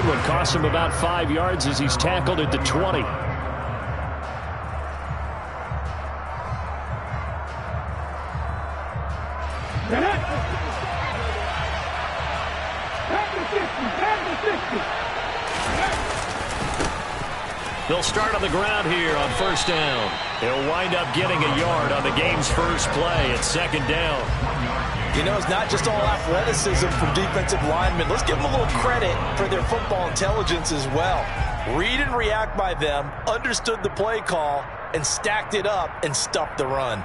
one. Costs him about 5 yards as he's tackled at the 20. They'll start on the ground here on first down. He'll wind up getting a yard on the game's first play at second down. You know, it's not just all athleticism from defensive linemen. Let's give them a little credit for their football intelligence as well. Read and react by them, understood the play call, and stacked it up and stuffed the run.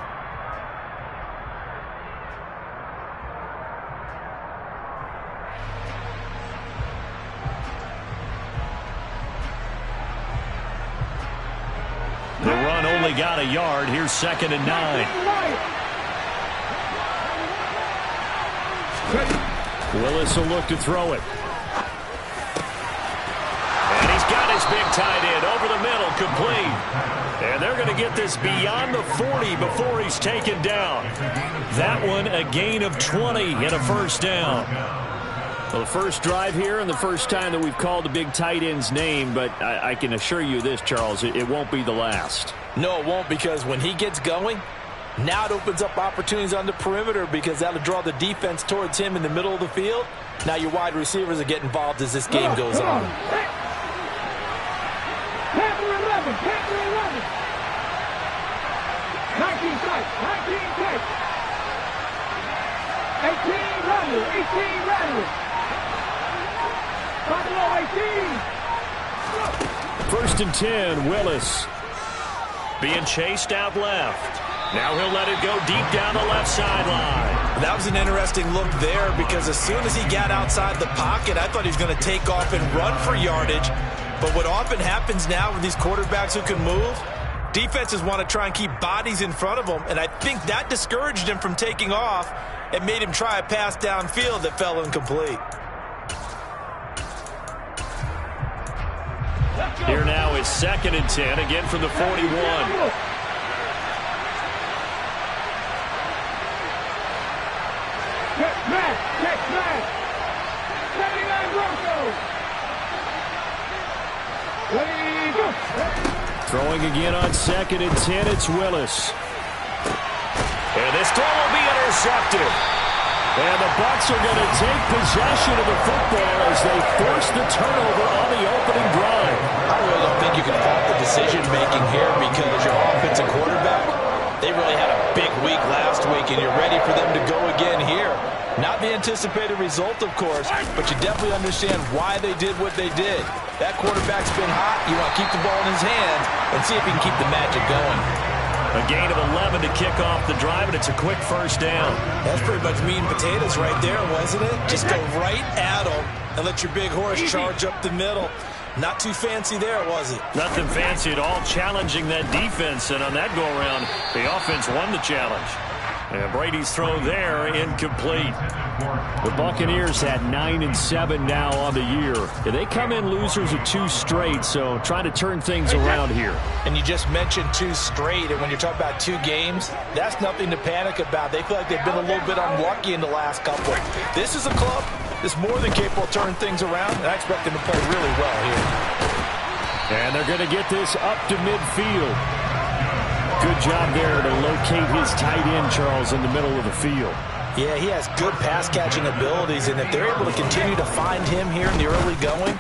The run only got a yard. Here's 2nd and 9. Willis will look to throw it. And he's got his big tight end over the middle, complete. And they're going to get this beyond the 40 before he's taken down. That one a gain of 20 and a first down. Well, the first drive here and the first time that we've called the big tight end's name, but I can assure you this, Charles, it won't be the last. No, it won't, because when he gets going, now it opens up opportunities on the perimeter because that'll draw the defense towards him in the middle of the field. Now your wide receivers will get involved as this game goes on. Panther 11, Panther 11. 19 tight, 19 tight. 18 runner, 18 runner. Buffalo 18. 1st and 10, Willis. Being chased out left. Now he'll let it go deep down the left sideline. That was an interesting look there because as soon as he got outside the pocket, I thought he was going to take off and run for yardage. But what often happens now with these quarterbacks who can move, defenses want to try and keep bodies in front of them, and I think that discouraged him from taking off and made him try a pass downfield that fell incomplete. Here now is 2nd and 10, again from the 41. Check back, 79 Broncos. Ready, go. Throwing again on 2nd and 10, it's Willis. And this throw will be intercepted. And the Bucs are going to take possession of the football as they force the turnover on the opening drive. I really don't think you can fault the decision-making here because your offensive quarterback, they really had a big week last week, and you're ready for them to go again here. Not the anticipated result, of course, but you definitely understand why they did what they did. That quarterback's been hot. You want to keep the ball in his hands and see if he can keep the magic going. A gain of 11 to kick off the drive, and it's a quick first down. That's pretty much meat and potatoes right there, wasn't it? Just go right at him and let your big horse charge up the middle. Not too fancy there, was it? Nothing fancy at all, challenging that defense, and on that go-around, the offense won the challenge. And Brady's throw there, incomplete. The Buccaneers had 9-7 now on the year. They come in losers of 2 straight, so trying to turn things around here. And you just mentioned 2 straight, and when you're talking about 2 games, that's nothing to panic about. They feel like they've been a little bit unlucky in the last couple. This is a club that's more than capable of turning things around, and I expect them to play really well here. And they're going to get this up to midfield. Good job there to locate his tight end, Charles, in the middle of the field. Yeah, he has good pass-catching abilities, and if they're able to continue to find him here in the early going,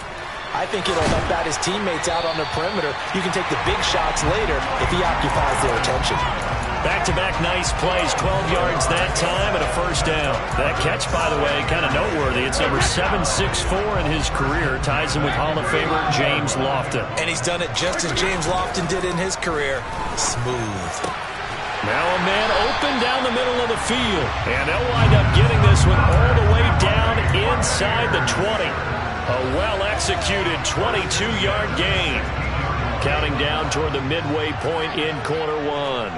I think it'll help out his teammates out on the perimeter. You can take the big shots later if he occupies their attention. Back-to-back nice plays, 12 yards that time and a first down. That catch, by the way, kind of noteworthy. It's number 764 in his career. Ties him with Hall of Famer James Lofton. And he's done it just as James Lofton did in his career. Smooth. Now a man open down the middle of the field. And they'll wind up getting this one all the way down inside the 20. A well-executed 22-yard gain. Counting down toward the midway point in quarter 1.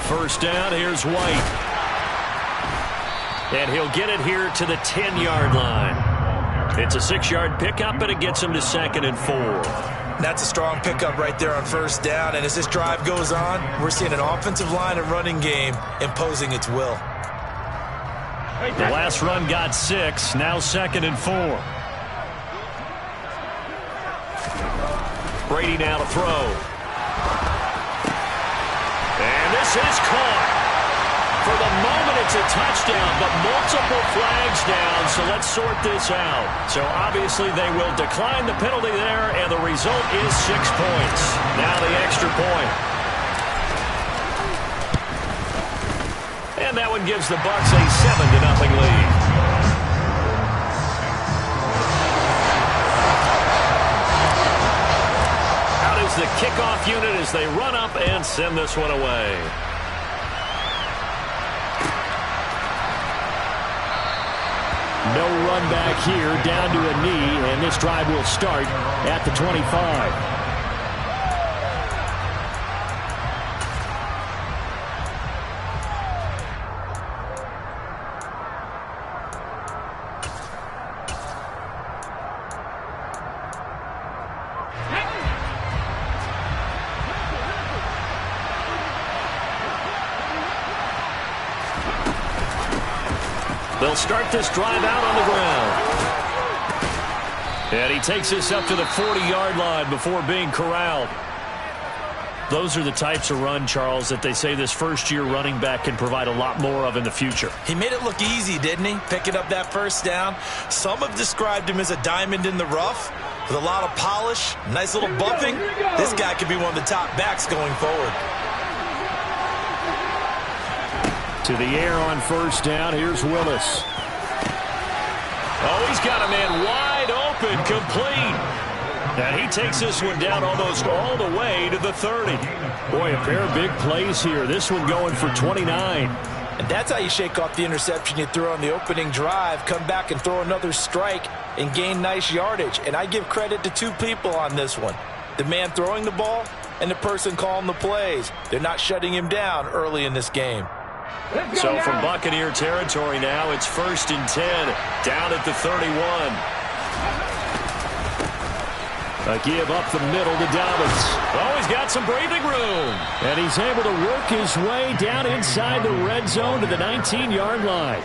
First down, here's White. And he'll get it here to the 10-yard line. It's a 6-yard pickup, and it gets him to 2nd and 4. That's a strong pickup right there on first down. And as this drive goes on, we're seeing an offensive line and running game imposing its will. The last run got 6. Now 2nd and 4. Brady now to throw. And this is caught. For the moment, it's a touchdown, but multiple flags down, so let's sort this out. So obviously they will decline the penalty there, and the result is 6 points. Now the extra point. And that one gives the Bucs a 7-0 lead. Out is the kickoff unit as they run up and send this one away. No run back here, down to a knee, and this drive will start at the 25. They'll start this drive out on the ground. And he takes this up to the 40-yard line before being corralled. Those are the types of run, Charles, that they say this first-year running back can provide a lot more of in the future. He made it look easy, didn't he? Picking up that first down. Some have described him as a diamond in the rough with a lot of polish, nice little bumping. This guy could be one of the top backs going forward. To the air on first down. Here's Willis. Oh, he's got a man wide open, complete. And he takes this one down almost all the way to the 30. Boy, a pair of big plays here. This one going for 29. And that's how you shake off the interception you threw on the opening drive, come back and throw another strike and gain nice yardage. And I give credit to two people on this one. The man throwing the ball and the person calling the plays. They're not shutting him down early in this game. So from Buccaneer territory now, it's 1st and 10, down at the 31. A give up the middle to Dobbins. Oh, he's got some breathing room. And he's able to work his way down inside the red zone to the 19-yard line.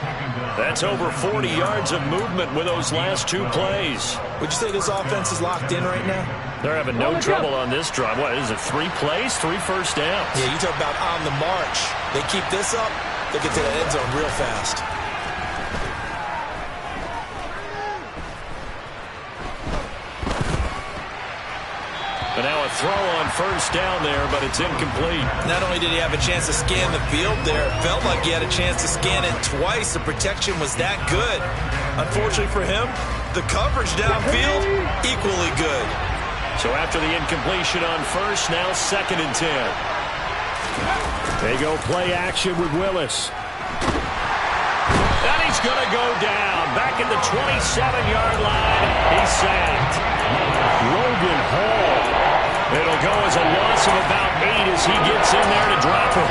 That's over 40 yards of movement with those last 2 plays. Would you say this offense is locked in right now? They're having no trouble on this drive. What is it, 3 plays, 3 first downs? Yeah, you talk about on the march. They keep this up, they get to the end zone real fast. But now a throw on first down there, but it's incomplete. Not only did he have a chance to scan the field there, it felt like he had a chance to scan it twice. The protection was that good. Unfortunately for him, the coverage downfield, equally good. So after the incompletion on first, now 2nd and 10. They go play action with Willis. And he's going to go down. Back at the 27-yard line. He's sacked. Logan Hall. It'll go as a loss of about 8 as he gets in there to drop him.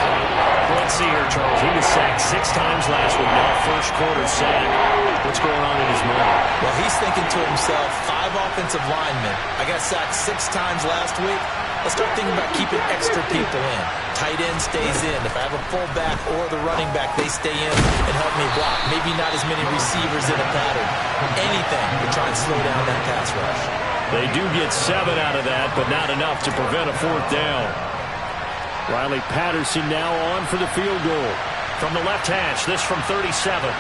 Let's see here, Charles. He was sacked 6 times last week. Now first quarter sack. What's going on in his mind? Well, he's thinking to himself, 5 offensive linemen. I got sacked 6 times last week. Let's start thinking about keeping extra people in. Tight end stays in. If I have a fullback or the running back, they stay in and help me block. Maybe not as many receivers in a pattern. Anything to try and slow down that pass rush. They do get 7 out of that, but not enough to prevent a 4th down. Riley Patterson now on for the field goal. From the left hash, this from 37.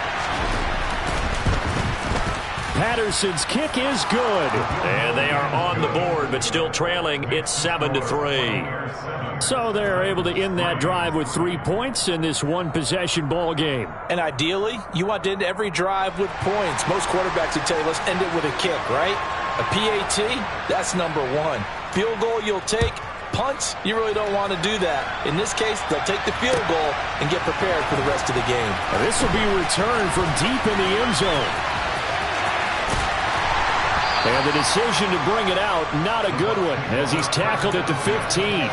Patterson's kick is good. And they are on the board, but still trailing. It's 7-3. So they're able to end that drive with 3 points in this one-possession ball game. And ideally, you want to end every drive with points. Most quarterbacks would tell you, let's end it with a kick, right? A PAT, that's number 1. Field goal you'll take. Punts, you really don't want to do that. In this case, they'll take the field goal and get prepared for the rest of the game. Now, this will be returned from deep in the end zone. And the decision to bring it out, not a good one, as he's tackled at the 15.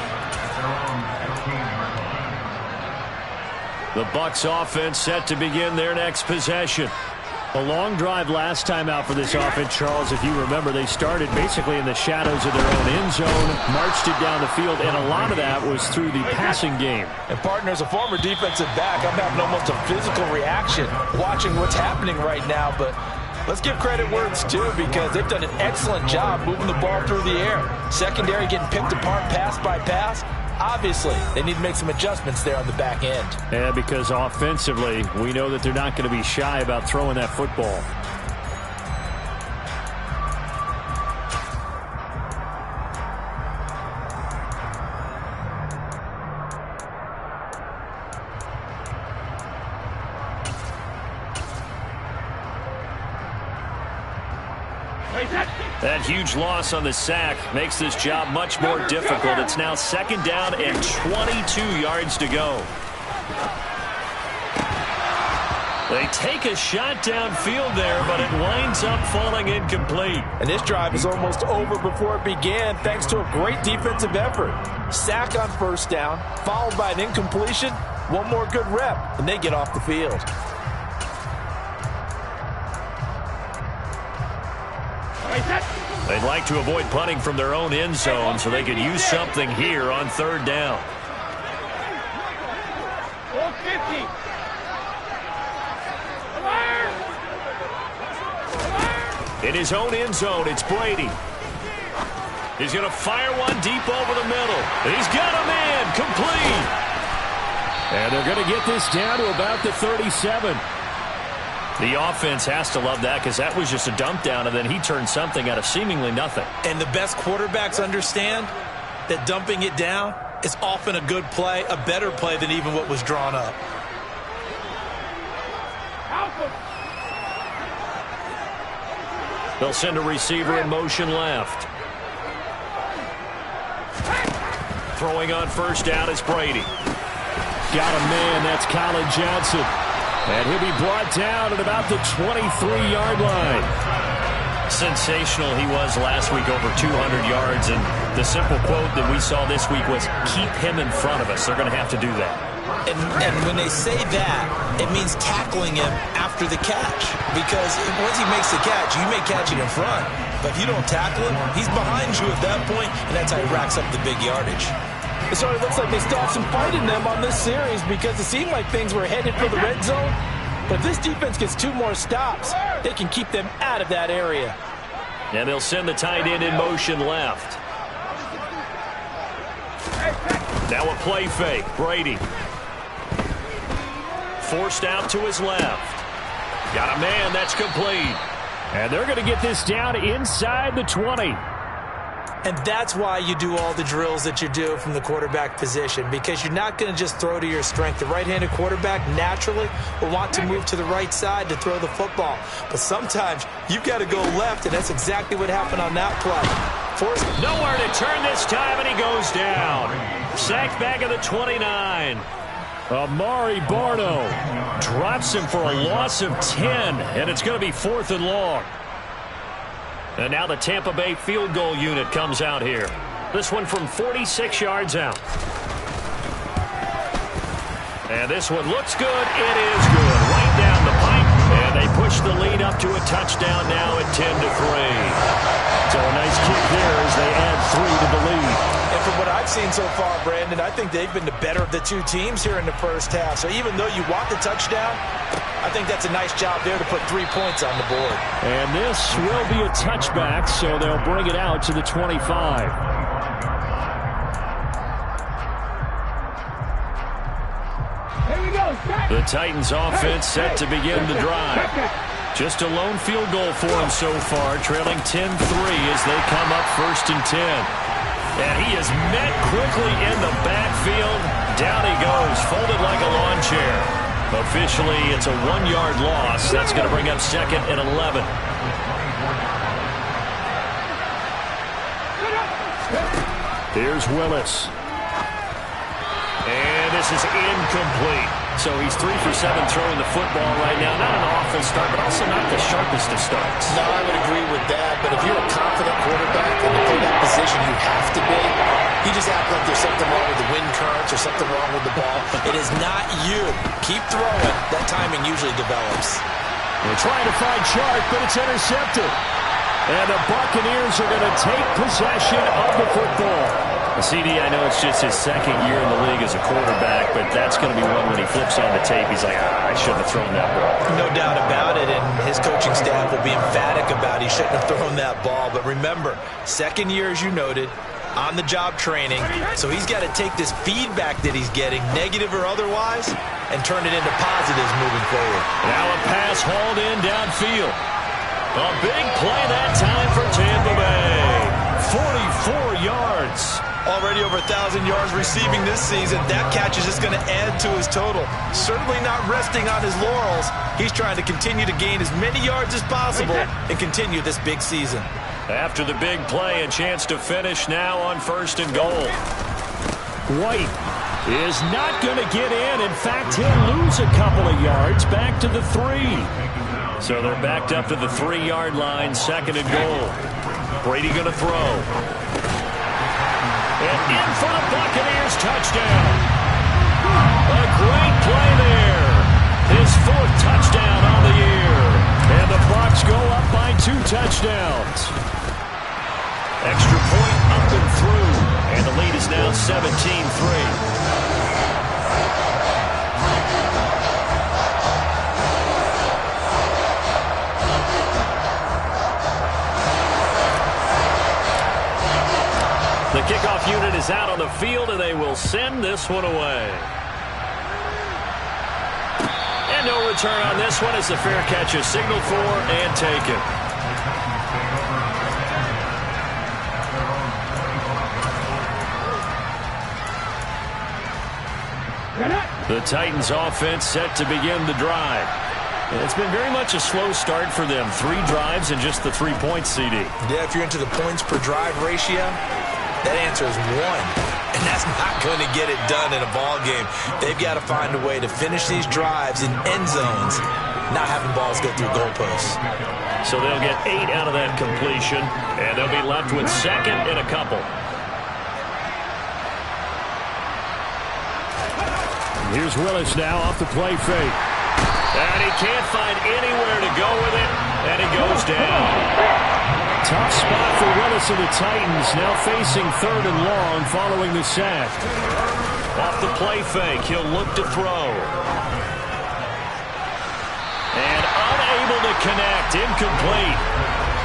The Bucs offense set to begin their next possession. A long drive last time out for this offense, Charles. If you remember, they started basically in the shadows of their own end zone, marched it down the field, and a lot of that was through the passing game. And partner, as a former defensive back, I'm having almost a physical reaction watching what's happening right now. But let's give credit where it's due, because they've done an excellent job moving the ball through the air. Secondary getting picked apart pass by pass. Obviously, they need to make some adjustments there on the back end. Yeah, because offensively, we know that they're not going to be shy about throwing that football. That huge loss on the sack makes this job much more difficult. It's now 2nd down and 22 yards to go. They take a shot downfield there, but it winds up falling incomplete. And this drive is almost over before it began, thanks to a great defensive effort. Sack on 1st down, followed by an incompletion. One more good rep, and they get off the field. They'd like to avoid punting from their own end zone so they could use something here on 3rd down. In his own end zone, it's Brady. He's going to fire one deep over the middle. He's got a man, complete. And they're going to get this down to about the 37. The offense has to love that, because that was just a dump down, and then he turned something out of seemingly nothing. And the best quarterbacks understand that dumping it down is often a good play, a better play than even what was drawn up. They'll send a receiver in motion left. Throwing on 1st down is Brady. Got a man, that's Colin Johnson. And he'll be brought down at about the 23-yard line. Sensational he was last week, over 200 yards. And the simple quote that we saw this week was, keep him in front of us. They're going to have to do that. And when they say that, it means tackling him after the catch. Because once he makes the catch, you may catch it in front. But if you don't tackle him, he's behind you at that point, and that's how he racks up the big yardage. So it looks like they still have some fight in them on this series, because it seemed like things were headed for the red zone. But if this defense gets 2 more stops, they can keep them out of that area. And they'll send the tight end in motion left. Now a play fake. Brady. Forced out to his left. Got a man, that's complete. And they're going to get this down inside the 20. And that's why you do all the drills that you do from the quarterback position, because you're not going to just throw to your strength. The right-handed quarterback naturally will want to move to the right side to throw the football. But sometimes you've got to go left, and that's exactly what happened on that play. Nowhere to turn this time, and he goes down. Sacked back at the 29. Amari Barno drops him for a loss of 10, and it's going to be 4th and long. And now the Tampa Bay field goal unit comes out here. This one from 46 yards out. And this one looks good. It is good. Right down the pipe. And they push the lead up to a touchdown now at 10-3. So a nice kick there as they add 3 to the lead. And from what I've seen so far, Brandon, I think they've been the better of the 2 teams here in the first half. So even though you want the touchdown, I think that's a nice job there to put 3 points on the board. And this will be a touchback, so they'll bring it out to the 25. The Titans offense set to begin the drive. Just a lone field goal for him so far, trailing 10-3 as they come up 1st and 10. And he is met quickly in the backfield. Down he goes, folded like a lawn chair. Officially, it's a 1-yard loss. That's going to bring up 2nd and 11. Here's Willis. And this is incomplete. So he's 3 for 7 throwing the football right now. Not an awful start, but also not the sharpest of starts. No, I would agree with that. But if you're a confident quarterback and to play that position, you have to be. You just act like there's something wrong with the wind currents or something wrong with the ball. It is not you. Keep throwing. That timing usually develops. They're trying to find Chark, but it's intercepted. And the Buccaneers are going to take possession of the football. CD, I know it's just his second year in the league as a quarterback, but that's going to be one when he flips on the tape, he's like, I shouldn't have thrown that ball. No doubt about it, and his coaching staff will be emphatic about he shouldn't have thrown that ball. But remember, second year, as you noted, on-the-job training, so he's got to take this feedback that he's getting, negative or otherwise, and turn it into positives moving forward. Now a pass hauled in downfield. A big play that time for Tampa Bay. 44 yards. Already over 1,000 yards receiving this season. That catch is just going to add to his total. Certainly not resting on his laurels. He's trying to continue to gain as many yards as possible and continue this big season. After the big play, a chance to finish now on 1st and goal. White is not going to get in. In fact, he'll lose a couple of yards back to the 3. So they're backed up to the 3-yard line, 2nd and goal. Brady going to throw. And in for the Buccaneers, touchdown. A great play there. His 4th touchdown on the year. And the Bucs go up by 2 touchdowns. Extra point up and through. And the lead is now 17-3. The kickoff unit is out on the field, and they will send this one away. And no return on this one as the fair catch is signaled for and taken. The Titans offense set to begin the drive. It's been very much a slow start for them. 3 drives and just the 3 points, CD. Yeah, if you're into the points per drive ratio, that answer is 1. And that's not going to get it done in a ball game. They've got to find a way to finish these drives in end zones, not having balls go through goalposts. So they'll get 8 out of that completion, and they'll be left with 2nd and a couple. Here's Willis now off the play fake. And he can't find anywhere to go with it, and he goes down. Tough spot for Willis and the Titans, now facing 3rd and long following the sack. Off the play fake, he'll look to throw. And unable to connect, incomplete.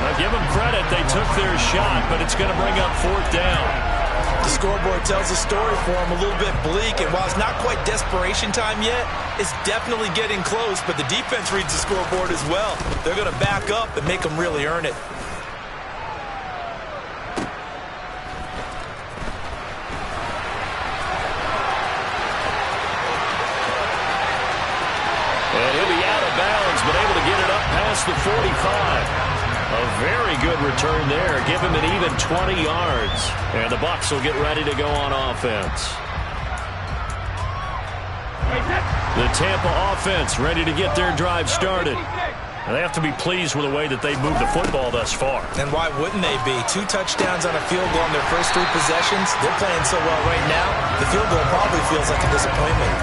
Now give them credit, they took their shot, but it's going to bring up 4th down. The scoreboard tells a story for him, a little bit bleak, and while it's not quite desperation time yet, it's definitely getting close, but the defense reads the scoreboard as well. They're going to back up and make them really earn it. And he'll be out of bounds, but able to get it up past the 45. A very good return there. Give him an even 20 yards. And the Bucs will get ready to go on offense. The Tampa offense ready to get their drive started. And they have to be pleased with the way that they've moved the football thus far. And why wouldn't they be? 2 touchdowns on a field goal on their first 3 possessions. They're playing so well right now, the field goal probably feels like a disappointment.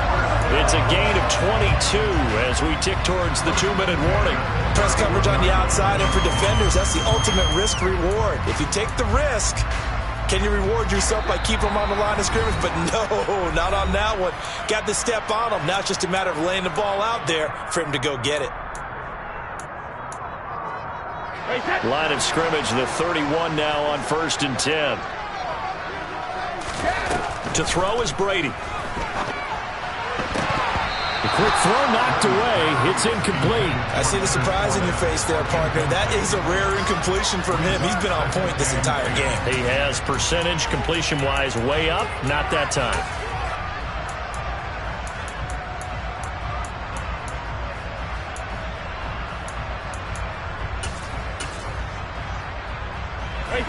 It's a gain of 22 as we tick towards the 2-minute warning. Press coverage on the outside, and for defenders, that's the ultimate risk-reward. If you take the risk, can you reward yourself by keeping them on the line of scrimmage? But no, not on that one. Got the step on him. Now it's just a matter of laying the ball out there for him to go get it. Line of scrimmage, the 31 now on 1st and 10. To throw is Brady. The quick throw knocked away. It's incomplete. I see the surprise in your face there, partner. That is a rare incompletion from him. He's been on point this entire game. He has percentage completion-wise way up. Not that time.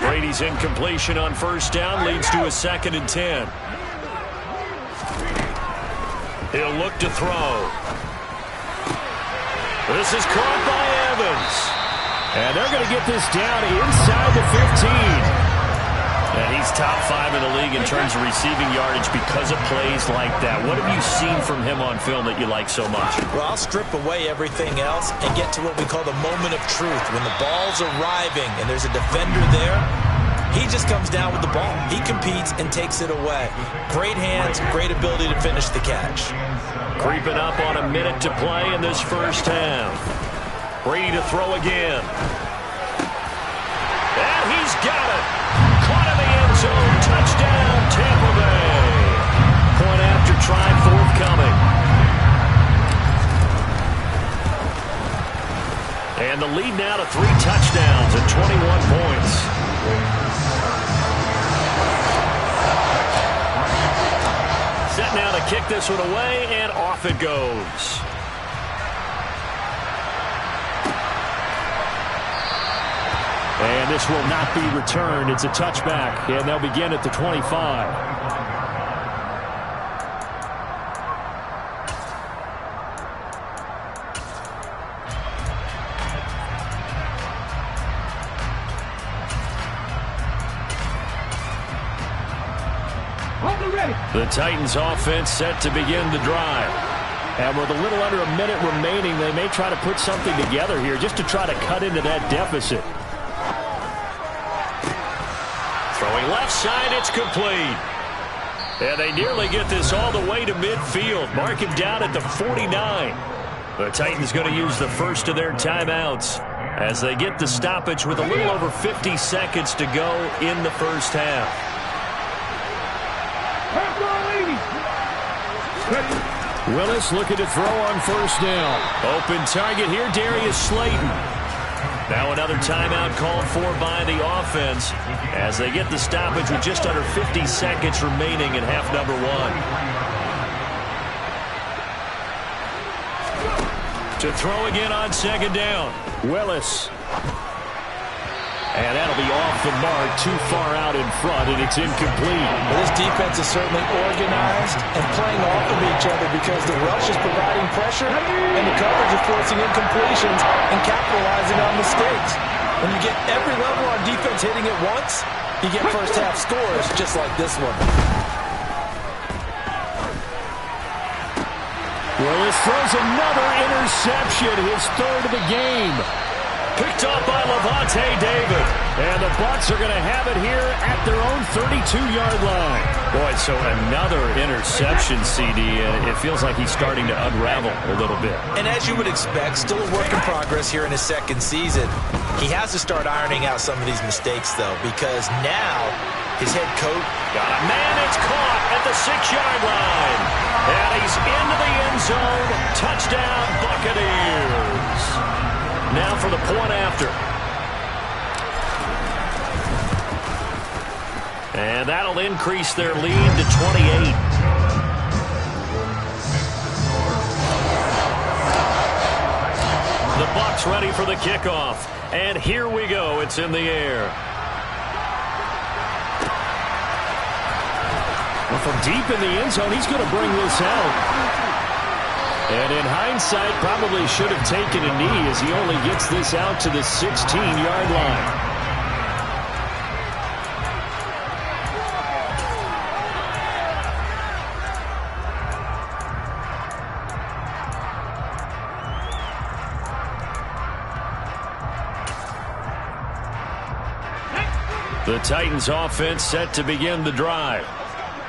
Brady's incompletion on 1st down leads to a 2nd and 10. He'll look to throw. This is caught by Evans. And they're going to get this down inside the 15. And he's top 5 in the league in terms of receiving yardage because of plays like that. What have you seen from him on film that you like so much? Well, I'll strip away everything else and get to what we call the moment of truth. When the ball's arriving and there's a defender there, he just comes down with the ball. He competes and takes it away. Great hands, great ability to finish the catch. Creeping up on a minute to play in this first half. Brady to throw again. And he's got it. Caught in the end zone. Touchdown, Tampa Bay. Point after try forthcoming. And the lead now to 3 touchdowns and 21 points. Set now to kick this one away, and off it goes. And this will not be returned. It's a touchback, and they'll begin at the 25. The Titans offense set to begin the drive. And with a little under a minute remaining, they may try to put something together here just to try to cut into that deficit. Throwing left side, it's complete. And they nearly get this all the way to midfield. Mark him down at the 49. The Titans going to use the first of their timeouts as they get the stoppage with a little over 50 seconds to go in the first half. Willis looking to throw on first down. Open target here, Darius Slayton. Now another timeout called for by the offense as they get the stoppage with just under 50 seconds remaining in half number 1. To throw again on second down. Willis. And that'll be off the mark, too far out in front, and it's incomplete. Well, this defense is certainly organized and playing off of each other because the rush is providing pressure and the coverage is forcing incompletions and capitalizing on mistakes. When you get every level on defense hitting at once, you get first half scores just like this one. Willis throws another interception, his third of the game. Picked up by Lavonte David. And the Bucs are going to have it here at their own 32-yard line. Boy, so another interception, CD, and it feels like he's starting to unravel a little bit. And as you would expect, still a work in progress here in his second season. He has to start ironing out some of these mistakes, though, because now his head coach got a man. It's caught at the 6-yard line. And he's into the end zone. Touchdown, Buccaneers. Now for the point after. And that'll increase their lead to 28. The Bucs ready for the kickoff. And here we go. It's in the air. Well, from deep in the end zone, he's going to bring this out. And in hindsight, probably should have taken a knee as he only gets this out to the 16-yard line. The Titans offense set to begin the drive.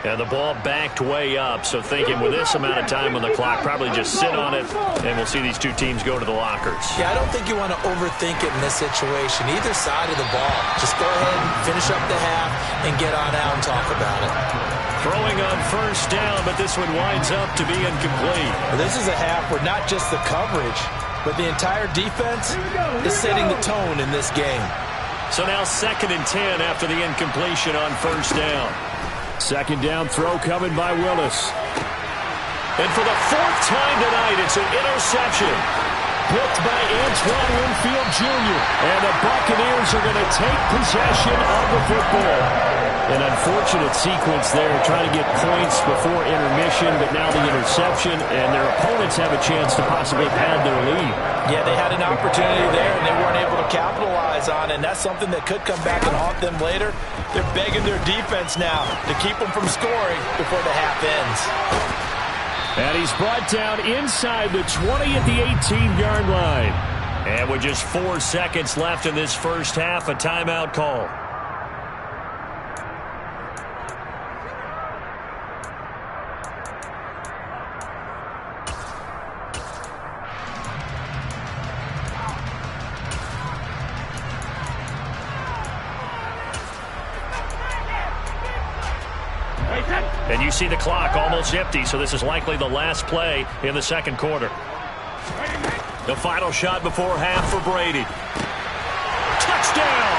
And the ball backed way up, so thinking with this amount of time on the clock, probably just sit on it, and we'll see these two teams go to the lockers. Yeah, I don't think you want to overthink it in this situation, either side of the ball. Just go ahead and finish up the half and get on out and talk about it. Throwing on first down, but this one winds up to be incomplete. Well, this is a half where not just the coverage, but the entire defense is setting the tone in this game. So now 2nd and 10 after the incompletion on first down. Second down throw coming by Willis. And for the 4th time tonight, it's an interception. Picked by Antoine Winfield Jr. And the Buccaneers are going to take possession of the football. An unfortunate sequence there, trying to get points before intermission, but now the interception, and their opponents have a chance to possibly pad their lead. Yeah, they had an opportunity there, and they weren't able to to capitalize on, and that's something that could come back and haunt them later. They're begging their defense now to keep them from scoring before the half ends. And he's brought down inside the 20 at the 18-yard line. And with just 4 seconds left in this first half, a timeout call. And you see the clock almost empty, so this is likely the last play in the second quarter. The final shot before half for Brady. Touchdown!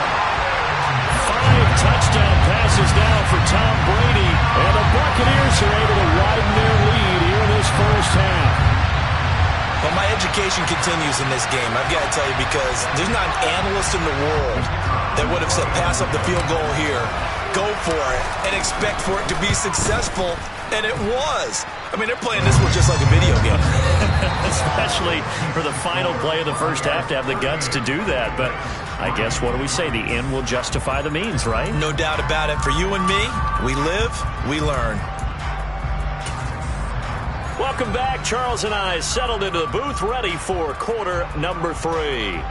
5 touchdown passes now for Tom Brady, and the Buccaneers are able to widen their lead here in this first half. Well, my education continues in this game, I've got to tell you, because there's not an analyst in the world that would have said pass up the field goal here, go for it, and expect for it to be successful, and it was. I mean, they're playing this one just like a video game. Especially for the final play of the first half to have the guts to do that. But I guess, what do we say? The end will justify the means, right? No doubt about it. For you and me, we live, we learn. Welcome back. Charles and I settled into the booth, ready for quarter number 3.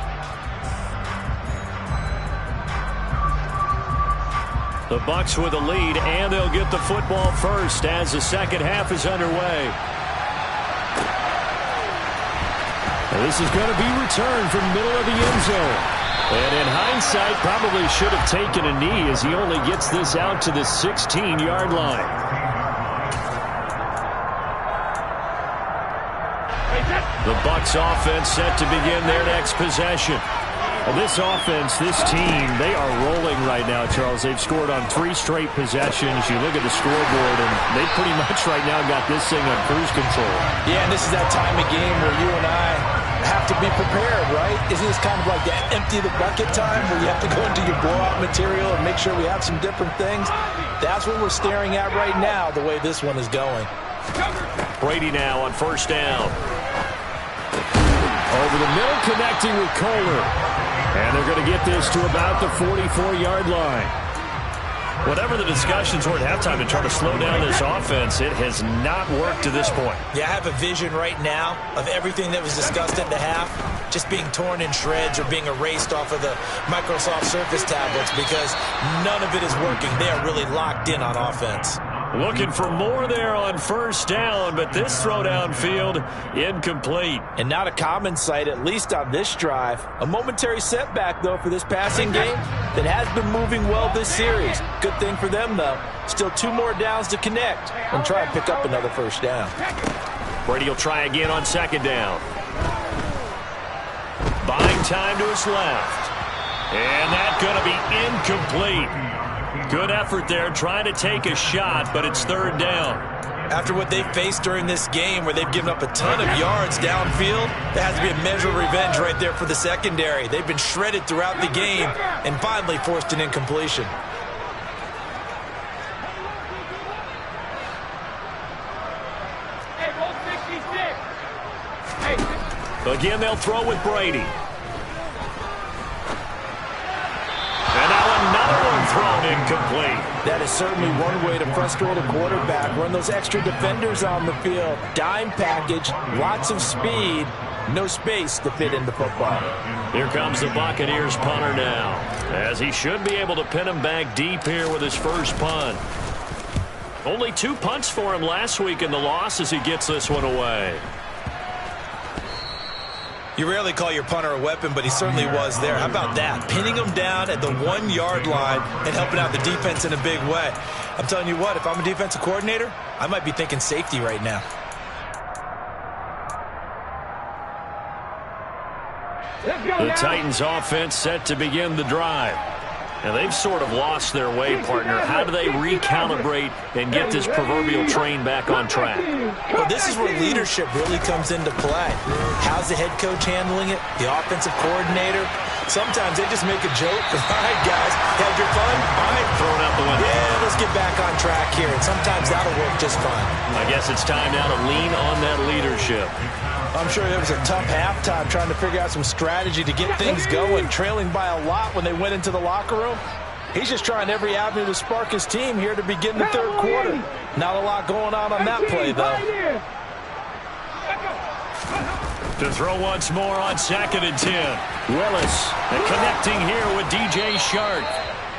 The Bucs with a lead, and they'll get the football first as the second half is underway. And this is going to be returned from the middle of the end zone. And in hindsight, probably should have taken a knee as he only gets this out to the 16-yard line. The Bucs offense set to begin their next possession. Well, this offense, this team, they are rolling right now, Charles. They've scored on 3 straight possessions. You look at the scoreboard, and they pretty much right now got this thing on cruise control. Yeah, and this is that time of game where you and I have to be prepared, right? Isn't this kind of like that empty the bucket time where you have to go into your blowout material and make sure we have some different things? That's what we're staring at right now, the way this one is going. Brady now on first down. Over the middle, connecting with Kohler. And they're going to get this to about the 44-yard line. Whatever the discussions were at halftime to try to slow down this offense, it has not worked to this point. Yeah, I have a vision right now of everything that was discussed at the half just being torn in shreds or being erased off of the Microsoft Surface tablets because none of it is working. They are really locked in on offense. Looking for more there on first down, but this throw downfield incomplete. And not a common sight, at least on this drive. A momentary setback, though, for this passing game that has been moving well this series. Good thing for them, though. Still 2 more downs to connect and try and pick up another first down. Brady will try again on second down. Buying time to his left. And that's going to be incomplete. Good effort there, trying to take a shot, but it's third down. After what they've faced during this game where they've given up a ton of yards downfield, there has to be a measure of revenge right there for the secondary. They've been shredded throughout the game and finally forced an incompletion. Again, they'll throw with Brady. And now another one thrown incomplete. That is certainly one way to frustrate a quarterback. Run those extra defenders on the field. Dime package, lots of speed, no space to fit in the football. Here comes the Buccaneers punter now, as he should be able to pin him back deep here with his first punt. Only 2 punts for him last week in the loss as he gets this one away. You rarely call your punter a weapon, but he certainly was there. How about that? Pinning him down at the 1-yard line and helping out the defense in a big way. I'm telling you what, if I'm a defensive coordinator, I might be thinking safety right now. The Titans offense set to begin the drive. And they've sort of lost their way, partner. How do they recalibrate and get this proverbial train back on track? Well, this is where leadership really comes into play. How's the head coach handling it? The offensive coordinator? Sometimes they just make a joke. All right, guys, had your fun? All right, Throw it out the window. yeah, let's get back on track here. And sometimes that'll work just fine. I guess it's time now to lean on that leadership. I'm sure it was a tough halftime trying to figure out some strategy to get things going, trailing by a lot when they went into the locker room. He's just trying every avenue to spark his team here to begin the third quarter. Not a lot going on that play, though. To throw once more on 2nd and 10. Willis connecting here with DJ Shark.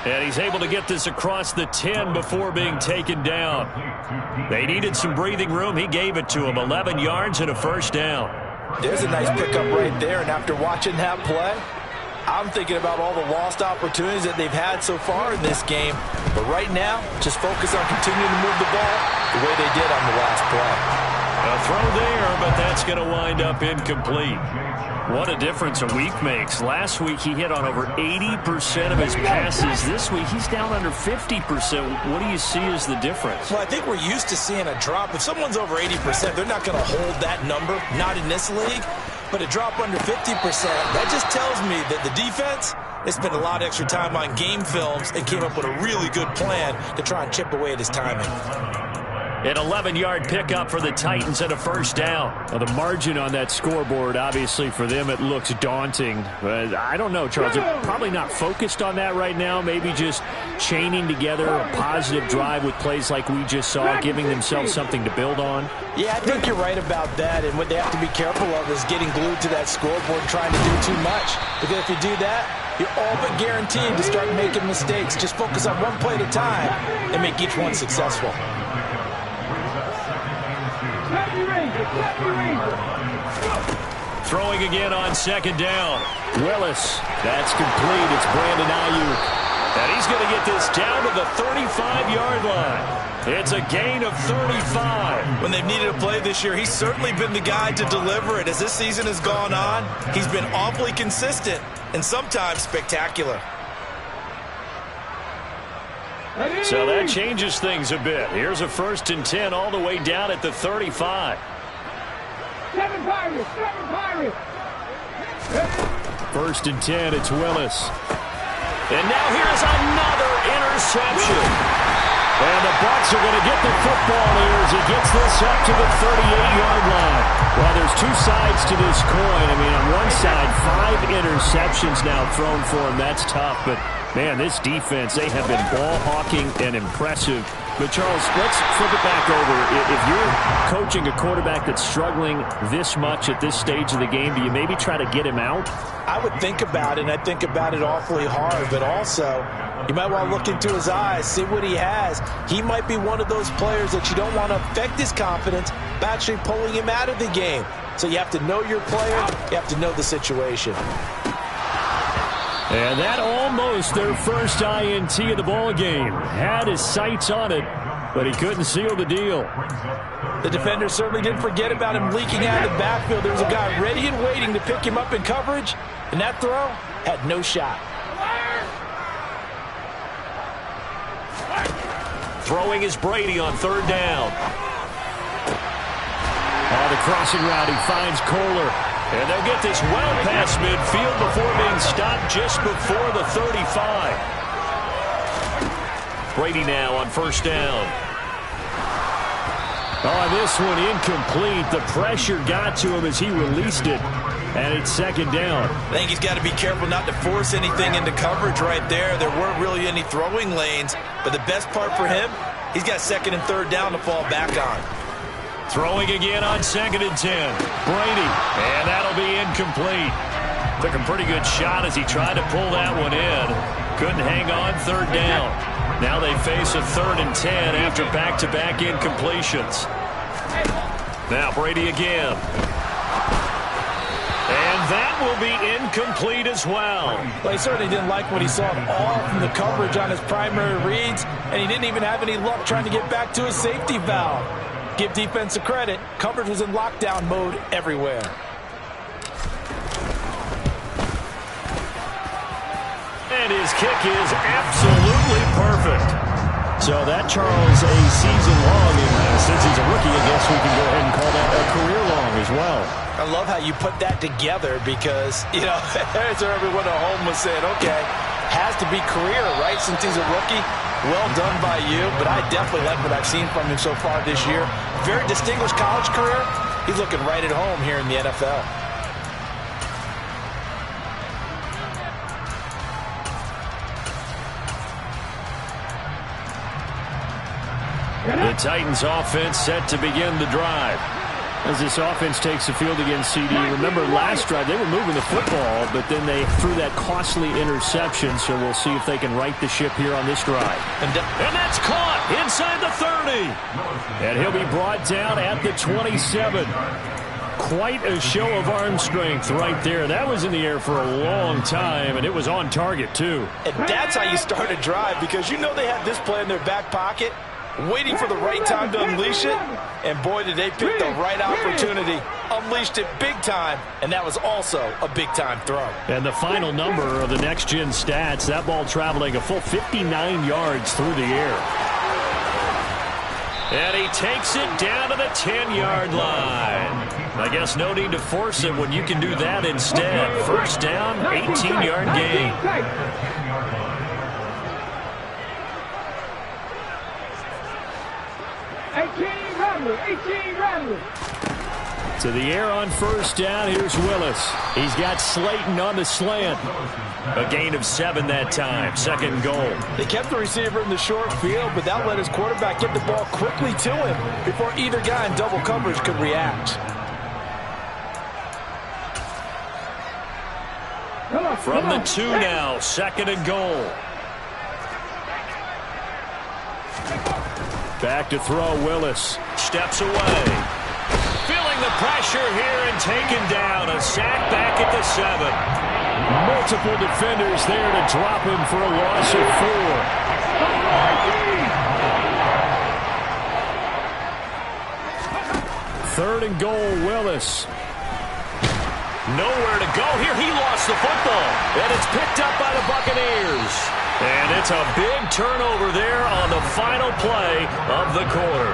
And he's able to get this across the 10 before being taken down. They needed some breathing room. He gave it to him. 11 yards and a first down. There's a nice pickup right there. And after watching that play, I'm thinking about all the lost opportunities that they've had so far in this game. But right now, just focus on continuing to move the ball the way they did on the last play. A throw there, but that's going to wind up incomplete. What a difference a week makes. Last week he hit on over 80% of his passes. This week he's down under 50%. What do you see as the difference? Well, I think we're used to seeing a drop. If someone's over 80%, they're not going to hold that number, not in this league. But a drop under 50%, that just tells me that the defense, they spent a lot of extra time on game films and came up with a really good plan to try and chip away at his timing. An 11-yard pickup for the Titans and a first down. Well, the margin on that scoreboard, obviously for them, it looks daunting. But I don't know, Charles. They're probably not focused on that right now. Maybe just chaining together a positive drive with plays like we just saw, giving themselves something to build on. Yeah, I think you're right about that. And what they have to be careful of is getting glued to that scoreboard and trying to do too much. Because if you do that, you're all but guaranteed to start making mistakes. Just focus on one play at a time and make each one successful. Throwing again on 2nd down. Willis, that's complete. It's Brandon Ayuk. And he's going to get this down to the 35-yard line. It's a gain of 35. When they've needed a play this year, he's certainly been the guy to deliver it. As this season has gone on, he's been awfully consistent and sometimes spectacular. So that changes things a bit. Here's a 1st and 10 all the way down at the 35. 7 Pirates, 7 Pirates. 1st and 10, it's Willis. And now here's another interception. And the Bucs are going to get the football here as he gets this up to the 38-yard line. Well, there's two sides to this coin. I mean, on one side, 5 interceptions now thrown for him. That's tough, but man, this defense, they have been ball hawking and impressive. But, Charles, let's flip it back over. If you're coaching a quarterback that's struggling this much at this stage of the game, do you maybe try to get him out? I would think about it, and I think about it awfully hard. But also, you might want to look into his eyes, see what he has. He might be one of those players that you don't want to affect his confidence by actually pulling him out of the game. So you have to know your player. You have to know the situation. And that almost their first INT of the ball game. Had his sights on it, but he couldn't seal the deal. The defender certainly didn't forget about him leaking out of the backfield. There was a guy ready and waiting to pick him up in coverage, and that throw had no shot. Throwing is Brady on 3rd down. Oh, the crossing route, he finds Kohler. And they'll get this well past midfield before being stopped just before the 35. Brady now on 1st down. Oh, this one incomplete. The pressure got to him as he released it. And it's 2nd down. I think he's got to be careful not to force anything into coverage right there. There weren't really any throwing lanes. But the best part for him, he's got 2nd and 3rd down to fall back on. Throwing again on 2nd and 10. Brady, and that'll be incomplete. Took a pretty good shot as he tried to pull that one in. Couldn't hang on 3rd down. Now they face a 3rd and 10 after back-to-back incompletions. Now Brady again. And that will be incomplete as well. Well, he certainly didn't like what he saw all from the coverage on his primary reads, and he didn't even have any luck trying to get back to his safety valve. Give defense a credit. Coverage was in lockdown mode everywhere. And his kick is absolutely perfect. So that, Charles, a season long. And since he's a rookie, I guess we can go ahead and call that a career long as well. I love how you put that together because, you know, as everyone at home was saying, okay, has to be career, right, since he's a rookie. Well done by you, but I definitely like what I've seen from him so far this year. Very distinguished college career, He's looking right at home here in the NFL. The Titans offense set to begin the drive. As this offense takes the field against CD, remember last drive they were moving the football, but then they threw that costly interception, so we'll see if they can right the ship here on this drive. And that's caught inside the 30. And he'll be brought down at the 27. Quite a show of arm strength right there. That was in the air for a long time, and it was on target too. And that's how you start a drive, because you know they had this play in their back pocket, waiting for the right time to unleash it. And boy, did they pick the right opportunity. Unleashed it big time, and that was also a big-time throw. And the final number of the next-gen stats, that ball traveling a full 59 yards through the air. And he takes it down to the 10-yard line. I guess no need to force it when you can do that instead. First down, 18-yard gain. 18 Rattler. To the air on first down, here's Willis. He's got Slayton on the slant. A gain of 7 that time, second goal. They kept the receiver in the short field, but that let his quarterback get the ball quickly to him before either guy in double coverage could react. From the 2 now, second and goal. Back to throw, Willis. Steps away. Feeling the pressure here and taken down. A sack back at the 7. Multiple defenders there to drop him for a loss of 4. Third and goal, Willis. Nowhere to go here. He lost the football. And it's picked up by the Buccaneers. And it's a big turnover there on the final play of the quarter.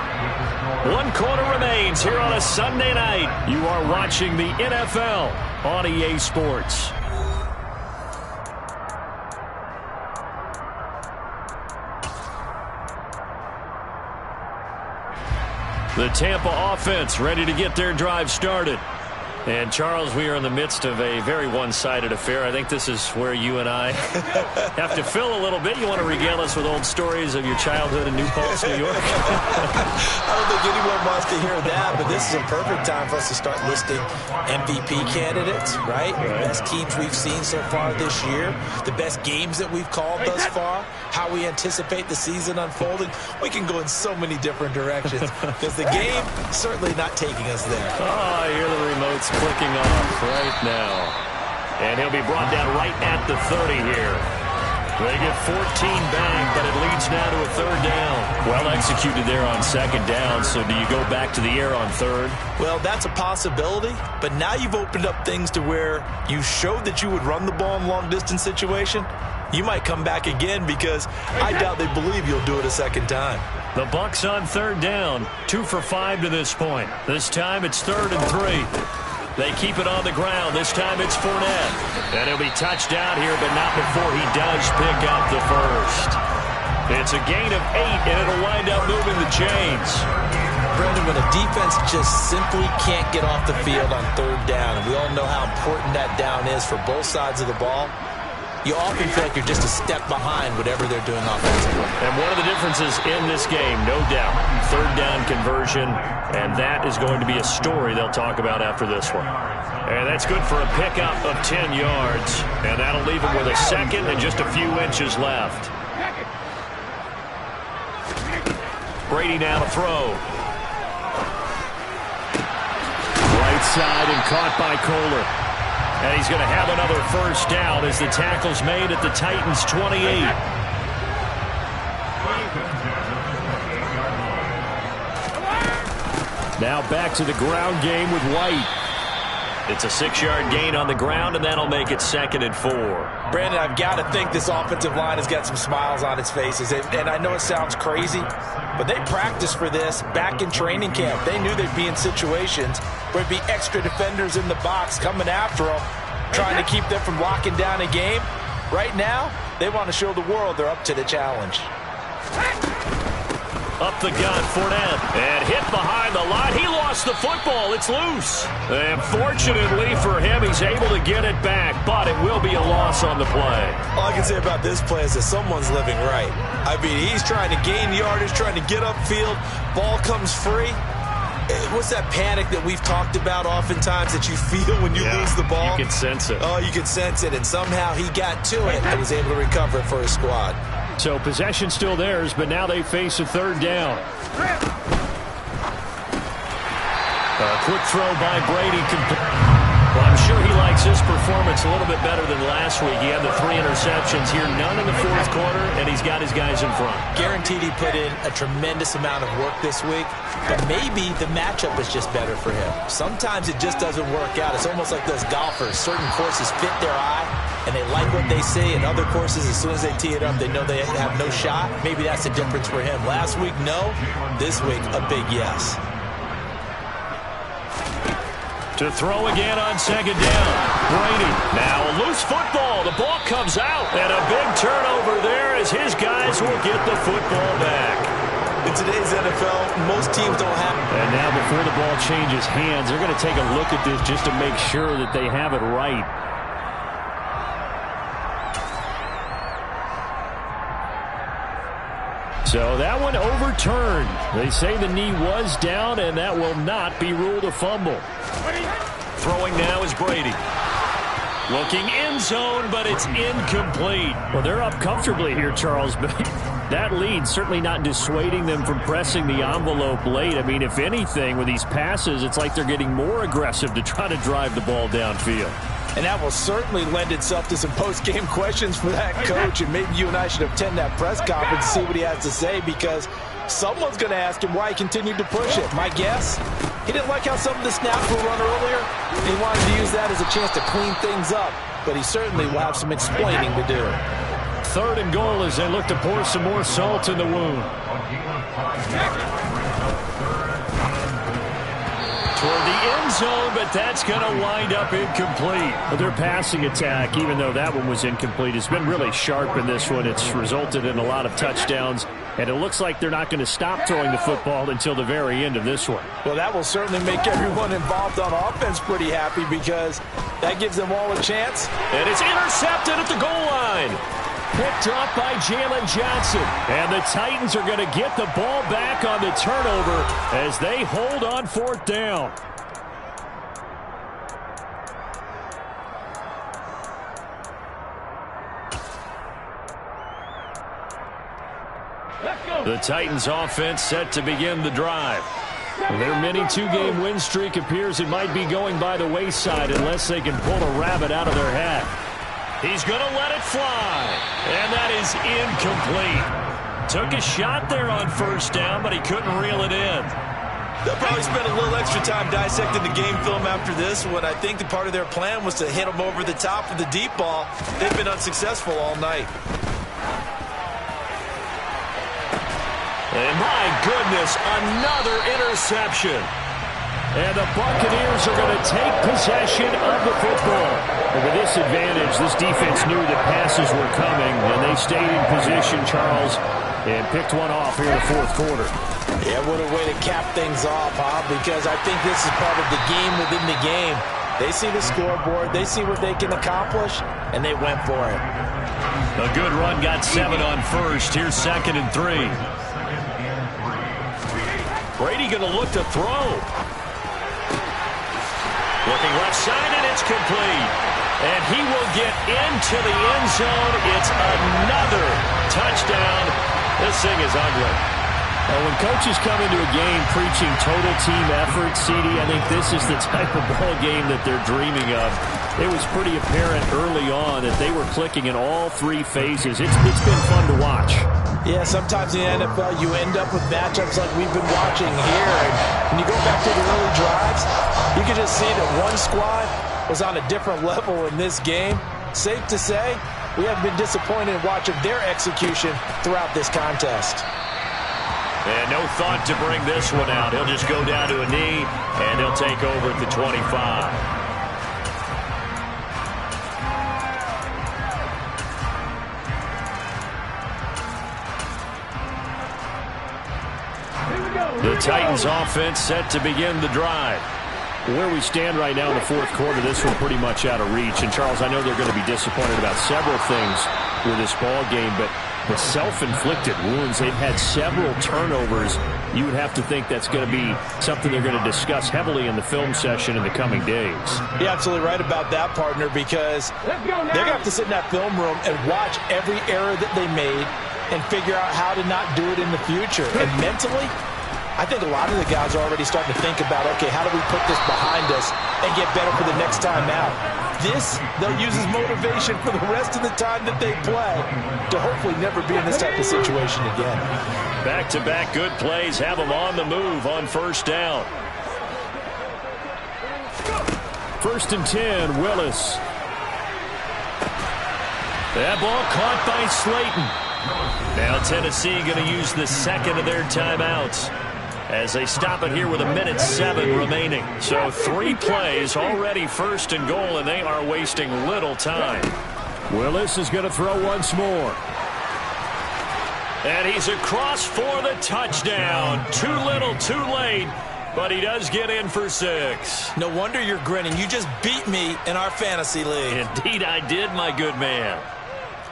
1 quarter remains here on a Sunday night. You are watching the NFL on EA Sports. The Tampa offense ready to get their drive started. And, Charles, we are in the midst of a very one-sided affair. I think this is where you and I have to fill a little bit. You want to regale us with old stories of your childhood in New Paltz, New York? I don't think anyone wants to hear that, but this is a perfect time for us to start listing MVP candidates, right? The best teams we've seen so far this year, the best games that we've called thus far, how we anticipate the season unfolding. We can go in so many different directions because the game certainly not taking us there. Oh, I hear the remotes clicking off right now. And he'll be brought down right at the 30 here. They get 14 back, but it leads now to a third down. Well executed there on second down, so do you go back to the air on third? Well, that's a possibility, but now you've opened up things to where you showed that you would run the ball in long-distance situation. You might come back again because I doubt they believe you'll do it a second time. The Bucs on third down, 2 for 5 to this point. This time it's 3rd and 3. They keep it on the ground. This time it's Fournette. And he'll be touched down here, but not before he does pick up the first. It's a gain of 8, and it'll wind up moving the chains. Brendan, when a defense just simply can't get off the field on third down, and we all know how important that down is for both sides of the ball, you often feel like you're just a step behind whatever they're doing offensively. And one of the differences in this game, no doubt, third down conversion, and that is going to be a story they'll talk about after this one. And that's good for a pickup of 10 yards, and that'll leave them with a second and just a few inches left. Brady now to throw. Right side and caught by Kohler. And he's going to have another first down as the tackle's made at the Titans' 28. Now back to the ground game with White. It's a 6-yard gain on the ground, and that'll make it 2nd and 4. Brandon, I've got to think this offensive line has got some smiles on its faces. And I know it sounds crazy, but they practiced for this back in training camp. They knew they'd be in situations where it'd be extra defenders in the box coming after them, trying to keep them from locking down a game. Right now, they want to show the world they're up to the challenge. Up the gut, Fournette. And hit behind the line. He lost the football. It's loose. And fortunately for him, he's able to get it back. But it will be a loss on the play. All I can say about this play is that someone's living right. I mean, he's trying to gain yardage, trying to get upfield. Ball comes free. What's that panic that we've talked about oftentimes that you feel when you lose the ball? You can sense it. Oh, you can sense it. And somehow he got to it and was able to recover it for his squad. So possession still theirs, but now they face a third down. A quick throw by Brady. Well, I'm sure he likes this performance a little bit better than last week. He had the 3 interceptions here, none in the fourth quarter, and he's got his guys in front. Guaranteed he put in a tremendous amount of work this week, but maybe the matchup is just better for him. Sometimes it just doesn't work out. It's almost like those golfers. Certain courses fit their eye, and they like what they see, and other courses, as soon as they tee it up, they know they have no shot. Maybe that's the difference for him. Last week, no. This week, a big yes. To throw again on second down. Brady. Now a loose football. The ball comes out. And a big turnover there as his guys will get the football back. In today's NFL, most teams don't have it. And now before the ball changes hands, they're going to take a look at this just to make sure that they have it right. So that one overturned. They say the knee was down, and that will not be ruled a fumble. Throwing now is Brady. Looking end zone, but it's incomplete. Well, they're up comfortably here, Charles, but that lead certainly not dissuading them from pressing the envelope late. I mean, if anything, with these passes, it's like they're getting more aggressive to try to drive the ball downfield. And that will certainly lend itself to some post-game questions for that coach. And maybe you and I should attend that press conference and see what he has to say, because someone's going to ask him why he continued to push it. My guess, he didn't like how some of the snaps were run earlier. He wanted to use that as a chance to clean things up. But he certainly will have some explaining to do. 3rd and goal as they look to pour some more salt in the wound. Toward the end zone, but that's going to wind up incomplete. But their passing attack, even though that one was incomplete, has been really sharp in this one. It's resulted in a lot of touchdowns, and it looks like they're not going to stop throwing the football until the very end of this one. Well, that will certainly make everyone involved on offense pretty happy, because that gives them all a chance. And it's intercepted at the goal line. Picked off by Jalen Johnson. And the Titans are going to get the ball back on the turnover as they hold on 4th down. The Titans offense set to begin the drive. Their mini 2-game win streak appears it might be going by the wayside unless they can pull a rabbit out of their hat. He's going to let it fly. And that is incomplete. Took a shot there on 1st down, but he couldn't reel it in. They'll probably spend a little extra time dissecting the game film after this one. I think the part of their plan was to hit them over the top of the deep ball. They've been unsuccessful all night. And my goodness, another interception. And the Buccaneers are going to take possession of the football. And with this advantage, this defense knew that passes were coming, and they stayed in position, Charles, and picked one off here in the 4th quarter. Yeah, what a way to cap things off, huh? Because I think this is part of the game within the game. They see the scoreboard, they see what they can accomplish, and they went for it. A good run, got 7 on 1st. Here's 2nd and 3. Brady going to look to throw. Looking left side, and it's complete. And he will get into the end zone. It's another touchdown. This thing is ugly. Well, when coaches come into a game preaching total team effort, CD, I think this is the type of ball game that they're dreaming of. It was pretty apparent early on that they were clicking in all 3 phases. It's been fun to watch. Yeah, sometimes in the NFL you end up with matchups like we've been watching here. And when you go back to the early drives, you can just see that one squad was on a different level in this game. Safe to say, we have been disappointed in watching their execution throughout this contest. And no thought to bring this one out. He'll just go down to a knee, and he'll take over at the 25. The Titans offense set to begin the drive. Where we stand right now in the fourth quarter, this one pretty much out of reach. And, Charles, I know they're going to be disappointed about several things with this ball game, but the self-inflicted wounds, they've had several turnovers. You would have to think that's going to be something they're going to discuss heavily in the film session in the coming days. You're absolutely right about that, partner, because they're going to have to sit in that film room and watch every error that they made and figure out how to not do it in the future. And mentally, I think a lot of the guys are already starting to think about, okay, how do we put this behind us and get better for the next time out? This, they'll use as motivation for the rest of the time that they play to hopefully never be in this type of situation again. Back-to-back good plays have them on the move on first down. 1st and 10, Willis. That ball caught by Slayton. Now Tennessee going to use the second of their timeouts as they stop it here with 1:07 remaining. So 3 plays already 1st and goal, and they are wasting little time. Willis is going to throw once more. And he's across for the touchdown. Too little, too late, but he does get in for 6. No wonder you're grinning. You just beat me in our fantasy league. Indeed I did, my good man.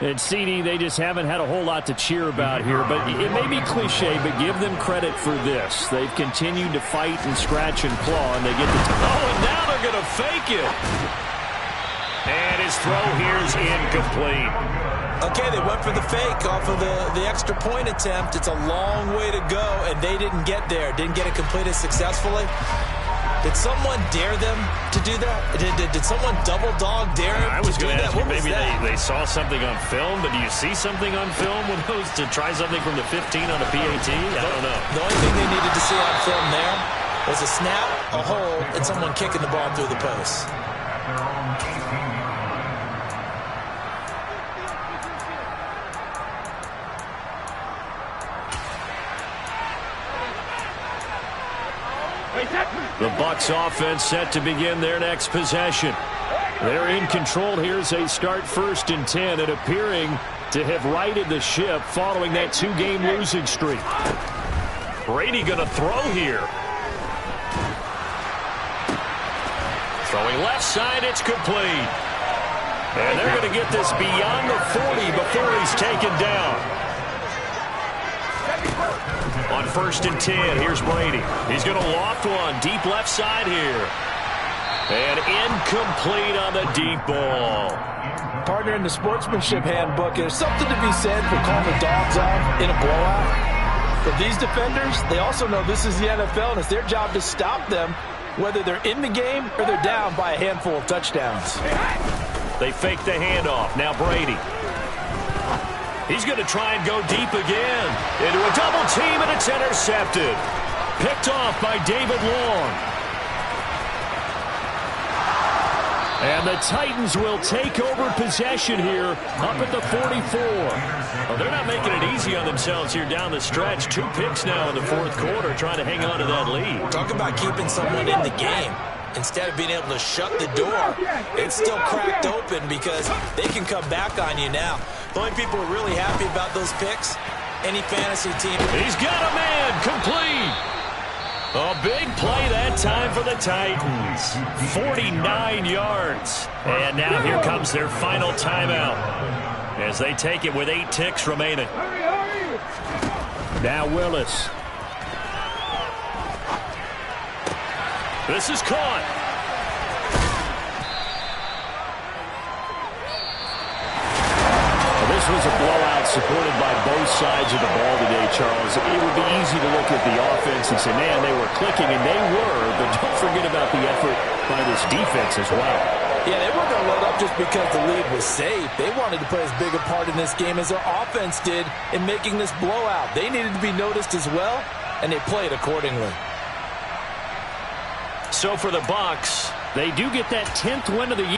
And CD, they just haven't had a whole lot to cheer about here, but it may be cliche, but give them credit for this. They've continued to fight and scratch and claw, and they get the... and now they're going to fake it. And his throw here's incomplete. Okay, they went for the fake off of the extra point attempt. It's a long way to go, and they didn't get there. Didn't get it completed successfully. Did someone dare them to do that? Did someone double dog dare I was going to ask you, maybe they saw something on film, but do you see something on film with those to try something from the 15 on a PAT? I don't know. The only thing they needed to see on film there was a snap, a hole, and someone kicking the ball through the post. The Bucs offense set to begin their next possession. They're in control here as they start 1st and 10 and appearing to have righted the ship following that 2-game losing streak. Brady going to throw here. Throwing left side, it's complete. And they're going to get this beyond the 40 before he's taken down. On 1st and 10, here's Brady. He's going to loft one deep left side here. And incomplete on the deep ball. Partner, in the sportsmanship handbook, there's something to be said for calling the dogs off in a blowout. But these defenders, they also know this is the NFL, and it's their job to stop them, whether they're in the game or they're down by a handful of touchdowns. They fake the handoff. Now Brady. He's going to try and go deep again. Into a double team, and it's intercepted. Picked off by David Long. And the Titans will take over possession here up at the 44. Well, they're not making it easy on themselves here down the stretch. 2 picks now in the fourth quarter trying to hang on to that lead. Talk about keeping someone in the game. Instead of being able to shut the door, it's still cracked open because they can come back on you now. The only people who are really happy about those picks, any fantasy team. He's got a man, complete. A big play that time for the Titans. 49 yards. And now here comes their final timeout as they take it with 8 ticks remaining. Now Willis. This is caught. This was a blowout supported by both sides of the ball today, Charles. It would be easy to look at the offense and say, man, they were clicking, and they were, but don't forget about the effort by this defense as well. Yeah, they weren't going to load up just because the lead was safe. They wanted to play as big a part in this game as their offense did in making this blowout. They needed to be noticed as well, and they played accordingly. So for the Bucs, they do get that 10th win of the year.